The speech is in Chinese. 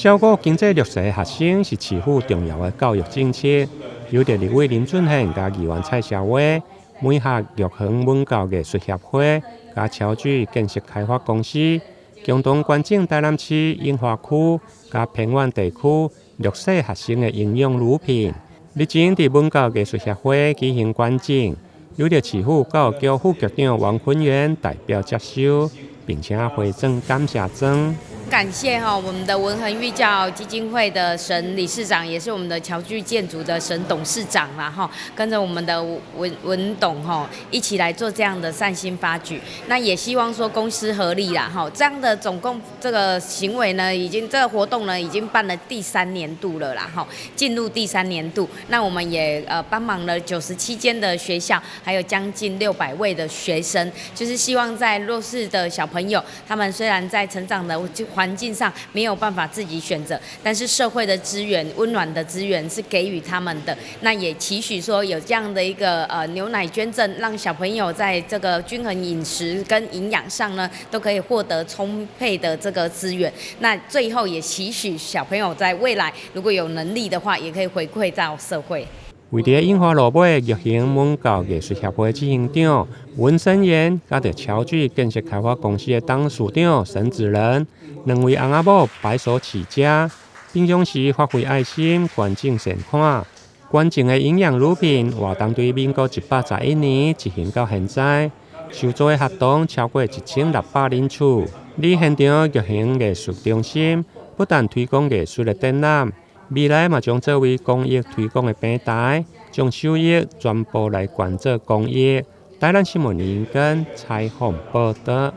照顾经济弱势学生是市府重要的教育政策。有着立委林俊宪甲议员蔡小伟，每校玉衡文教艺术协会甲桥水建设开发公司，共同关注台南市樱花区甲偏远地区弱势学生的营养乳品。日前伫文教艺术协会举行观证，有着市府教育局副局长王坤元代表接收，并且回赠感谢状。感谢我们的文衡育教基金会的沈理事长，也是我们的侨聚建筑的沈董事长啦跟着我们的文董一起来做这样的善心发举。那也希望说公私合力啦这样的总共这个行为呢，这个活动呢已经办了第3年度了啦进入第3年度。那我们也帮忙了97间的学校，还有将近600位的学生，就是希望在弱势的小朋友，他们虽然在成长的环境上没有办法自己选择，但是社会的资源、温暖的资源是给予他们的。那也期许说有这样的一个牛奶捐赠，让小朋友在这个均衡饮食跟营养上呢，都可以获得充沛的这个资源。那最后也期许小朋友在未来如果有能力的话，也可以回馈到社会。为伫樱花路尾玉行文教艺术协会执行长文生源，甲着桥水建设开发公司的董事长沈子仁，2位翁仔某白手起家，平常时发挥爱心，关证善款。关证的营养乳品活动对民国111年执行到现在，受助的学童超过1600人次。伫现场玉行艺术中心不但推广艺术的展览，未来嘛将作为公益推广的平台，将收益全部来捐做公益。台南新闻林根采访报道。